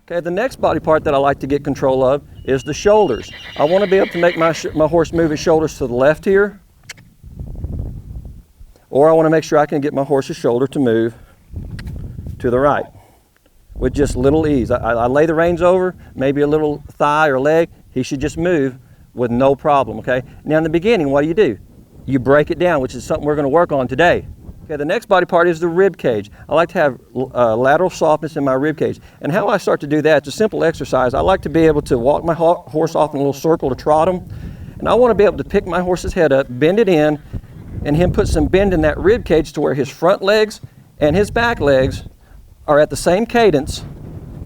Okay, the next body part that I like to get control of is the shoulders. I want to be able to make my horse move his shoulders to the left here, or I want to make sure I can get my horse's shoulder to move to the right with just little ease. I lay the reins over, maybe a little thigh or leg, he should just move with no problem, okay? Now in the beginning, what do? You break it down, which is something we're going to work on today. Okay, the next body part is the rib cage. I like to have lateral softness in my rib cage. And how I start to do that, it's a simple exercise. I like to be able to walk my horse off in a little circle to trot him. And I want to be able to pick my horse's head up, bend it in, and him put some bend in that rib cage to where his front legs and his back legs are at the same cadence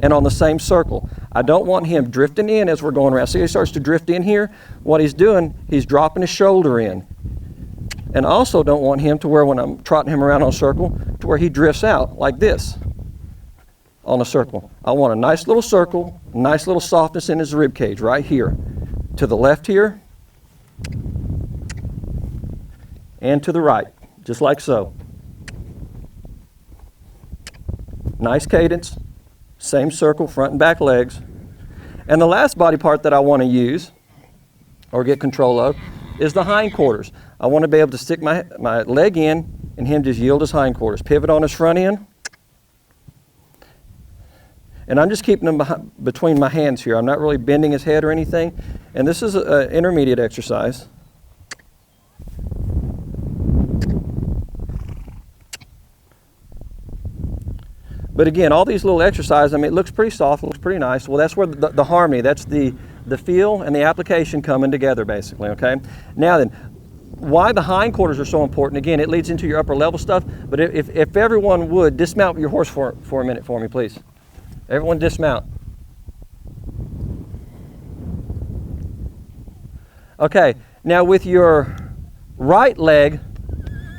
and on the same circle. I don't want him drifting in as we're going around. See, he starts to drift in here. What he's doing, he's dropping his shoulder in. And I also don't want him to where when I'm trotting him around on a circle, to where he drifts out like this on a circle. I want a nice little circle, nice little softness in his rib cage right here. To the left here, and to the right, just like so. Nice cadence, same circle, front and back legs. And the last body part that I want to use, or get control of, is the hindquarters. I want to be able to stick my leg in and him just yield his hindquarters. Pivot on his front end. And I'm just keeping them between my hands here. I'm not really bending his head or anything. And this is an intermediate exercise. But again, all these little exercises, I mean, it looks pretty soft, it looks pretty nice. Well, that's where the harmony, that's the feel and the application coming together, basically, okay? Now then, why the hindquarters are so important, again, it leads into your upper level stuff, but if everyone would dismount your horse for a minute for me, please. Everyone dismount. Okay, now with your right leg,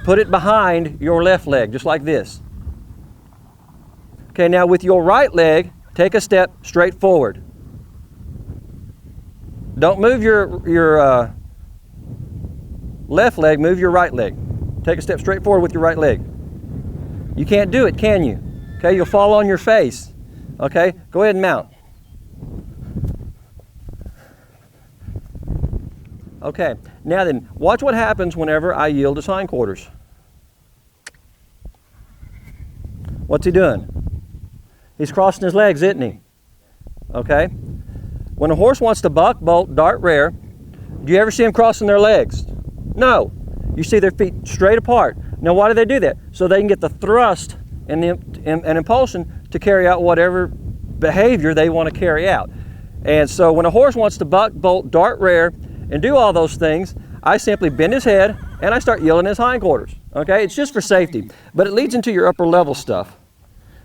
put it behind your left leg, just like this. Okay, now with your right leg, take a step straight forward. Don't move your left leg, move your right leg. Take a step straight forward with your right leg. You can't do it, can you? Okay, you'll fall on your face. Okay, go ahead and mount. Okay, now then, watch what happens whenever I yield his hindquarters. What's he doing? He's crossing his legs, isn't he? Okay? When a horse wants to buck, bolt, dart, rear, do you ever see them crossing their legs? No. You see their feet straight apart. Now why do they do that? So they can get the thrust and impulsion to carry out whatever behavior they want to carry out. And so when a horse wants to buck, bolt, dart, rear, and do all those things, I simply bend his head and I start yielding his hindquarters. Okay? It's just for safety. But it leads into your upper level stuff.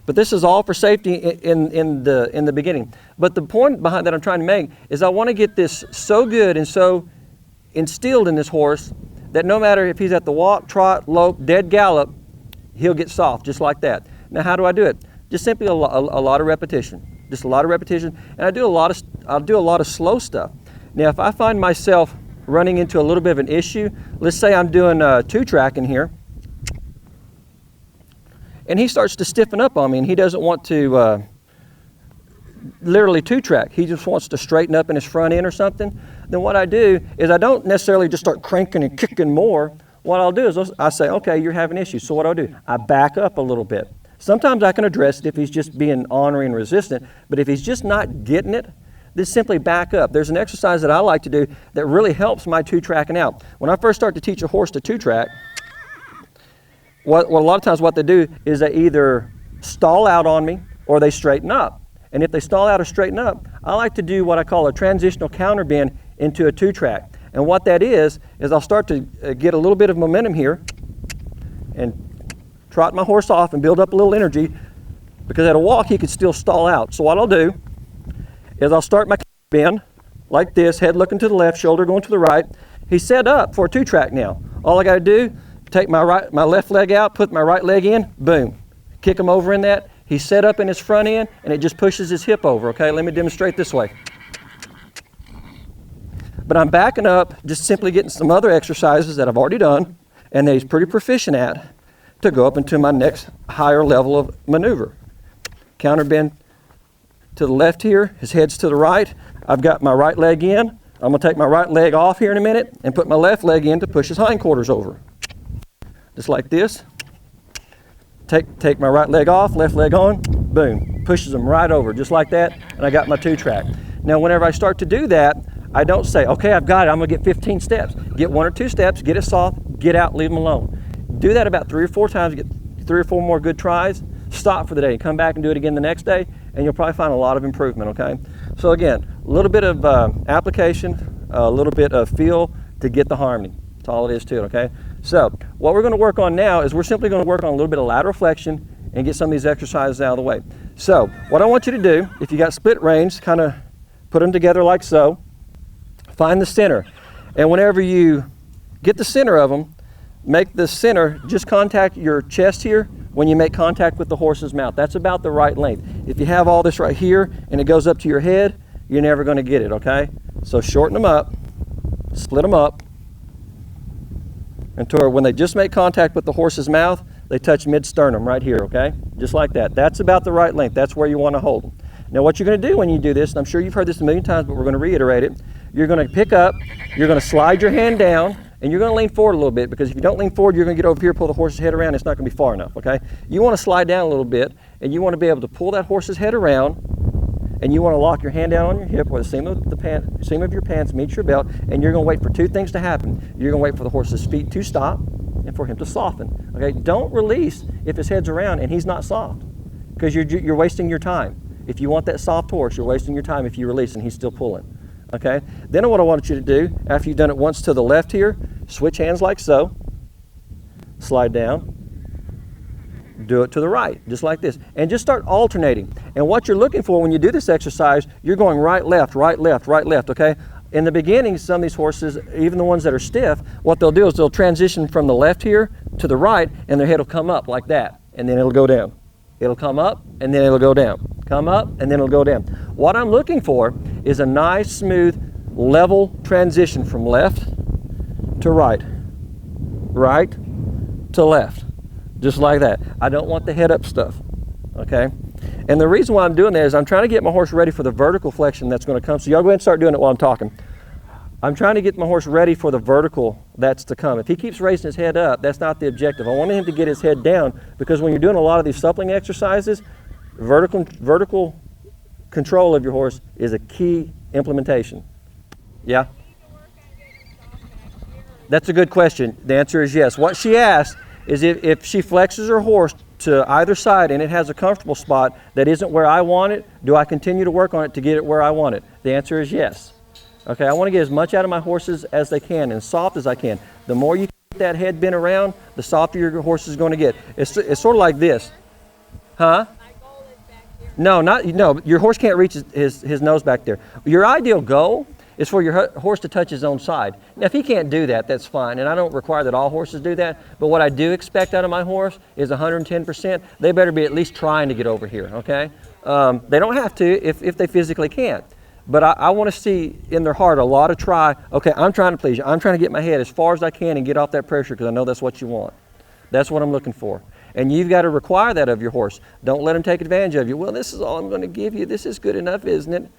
But this is all for safety in the beginning. But the point behind that I'm trying to make is I want to get this so good and so instilled in this horse that no matter if he's at the walk, trot, lope, dead gallop, he'll get soft just like that. Now how do I do it? Just simply a lot of repetition. Just a lot of repetition. And I'll do a lot of slow stuff. Now if I find myself running into a little bit of an issue, let's say I'm doing two-track in here, and he starts to stiffen up on me and he doesn't want to literally two-track. He just wants to straighten up in his front end or something. Then what I do is I don't necessarily just start cranking and kicking more. What I'll do is I say, okay, you're having issues. So what I'll do, I back up a little bit. Sometimes I can address it if he's just being ornery and resistant, but if he's just not getting it, then simply back up. There's an exercise that I like to do that really helps my two-tracking out. When I first start to teach a horse to two-track, what a lot of times what they do is they either stall out on me or they straighten up. And if they stall out or straighten up, I like to do what I call a transitional counter bend into a two-track. And what that is I'll start to get a little bit of momentum here and trot my horse off and build up a little energy, because at a walk he could still stall out. So what I'll do is I'll start my bend like this, head looking to the left, shoulder going to the right. He's set up for a two-track now. All I got to do, take my left leg out, put my right leg in, boom. Kick him over in that. He's set up in his front end and it just pushes his hip over, okay? Let me demonstrate this way. But I'm backing up, just simply getting some other exercises that I've already done and that he's pretty proficient at to go up into my next higher level of maneuver. Counter bend, to the left here, his head's to the right. I've got my right leg in. I'm gonna take my right leg off here in a minute and put my left leg in to push his hindquarters over. Just like this. Take my right leg off, left leg on, boom. Pushes them right over, just like that, and I got my 2-track. Now whenever I start to do that, I don't say, okay, I've got it, I'm gonna get 15 steps. Get 1 or 2 steps, get it soft, get out, leave them alone. Do that about 3 or 4 times, get 3 or 4 more good tries, stop for the day, come back and do it again the next day, and you'll probably find a lot of improvement, okay? So again, a little bit of application, a little bit of feel to get the harmony. That's all it is to it, okay? So what we're gonna work on now is we're simply gonna work on a little bit of lateral flexion and get some of these exercises out of the way. So what I want you to do, if you got split reins, kind of put them together like so, find the center. And whenever you get the center of them, make the center, just contact your chest here when you make contact with the horse's mouth. That's about the right length. If you have all this right here and it goes up to your head, you're never gonna get it, okay? So shorten them up, split them up, until when they just make contact with the horse's mouth, they touch mid-sternum right here, okay? Just like that. That's about the right length. That's where you want to hold them. Now what you're going to do when you do this, and I'm sure you've heard this a million times, but we're going to reiterate it, you're going to pick up, you're going to slide your hand down, and you're going to lean forward a little bit, because if you don't lean forward, you're going to get over here, pull the horse's head around, it's not going to be far enough, okay? You want to slide down a little bit, and you want to be able to pull that horse's head around, and you want to lock your hand down on your hip where the seam of your pants meets your belt, and you're going to wait for 2 things to happen. You're going to wait for the horse's feet to stop and for him to soften. Okay, don't release if his head's around and he's not soft, because you're wasting your time. If you want that soft horse, you're wasting your time if you release and he's still pulling. Okay, then what I want you to do, after you've done it once to the left here, switch hands like so, slide down, do it to the right, just like this, and just start alternating. And what you're looking for when you do this exercise, you're going right, left, okay? In the beginning, some of these horses, even the ones that are stiff, what they'll do is they'll transition from the left here to the right, and their head will come up like that, and then it'll go down. It'll come up, and then it'll go down. Come up, and then it'll go down. What I'm looking for is a nice, smooth, level transition from left to right, right to left. Just like that. I don't want the head up stuff, okay? And the reason why I'm doing that is I'm trying to get my horse ready for the vertical flexion that's going to come. So y'all go ahead and start doing it while I'm talking. I'm trying to get my horse ready for the vertical that's to come. If he keeps raising his head up, that's not the objective. I want him to get his head down, because when you're doing a lot of these suppling exercises, vertical control of your horse is a key implementation. Yeah? That's a good question. The answer is yes. What she asked is if she flexes her horse to either side and it has a comfortable spot that isn't where I want it, do I continue to work on it to get it where I want it? The answer is yes. Okay, I want to get as much out of my horses as they can and soft as I can. The more you keep that head bent around, the softer your horse is going to get. It's sort of like this. Huh? No, your horse can't reach his nose back there. Your ideal goal is for your horse to touch his own side. Now, if he can't do that, that's fine, and I don't require that all horses do that, but what I do expect out of my horse is 110%. They better be at least trying to get over here, okay? They don't have to if they physically can't, but I want to see in their heart a lot of try. Okay, I'm trying to please you. I'm trying to get my head as far as I can and get off that pressure, because I know that's what you want. That's what I'm looking for. And you've got to require that of your horse. Don't let him take advantage of you. Well, this is all I'm going to give you. This is good enough, isn't it?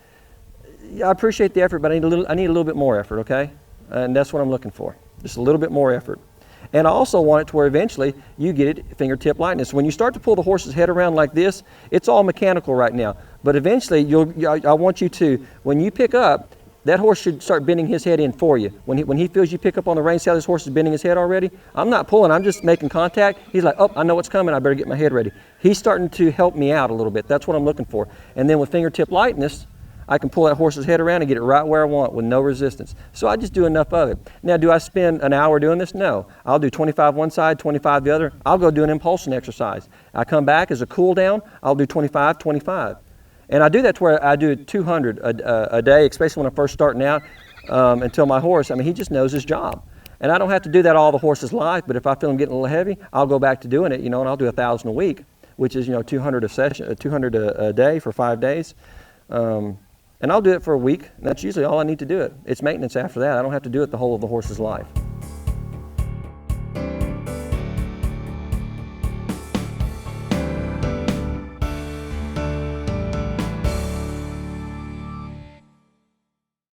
Yeah, I appreciate the effort, but I need a little bit more effort, okay? And that's what I'm looking for, just a little bit more effort. And I also want it to where eventually you get it fingertip lightness. When you start to pull the horse's head around like this, it's all mechanical right now. But eventually, I want you to, when you pick up, that horse should start bending his head in for you. When he feels you pick up on the rein, see how this horse is bending his head already? I'm not pulling, I'm just making contact. He's like, oh, I know what's coming, I better get my head ready. He's starting to help me out a little bit. That's what I'm looking for. And then with fingertip lightness, I can pull that horse's head around and get it right where I want with no resistance. So I just do enough of it. Now, do I spend an hour doing this? No. I'll do 25 one side, 25 the other. I'll go do an impulsion exercise. I come back as a cool down, I'll do 25, 25. And I do that to where I do 200 a day, especially when I'm first starting out, until my horse, he just knows his job. And I don't have to do that all the horse's life, but if I feel him getting a little heavy, I'll go back to doing it, and I'll do 1,000 a week, which is, 200 a session, 200 a day for 5 days. And I'll do it for a week, and that's usually all I need to do it. It's maintenance after that. I don't have to do it the whole of the horse's life.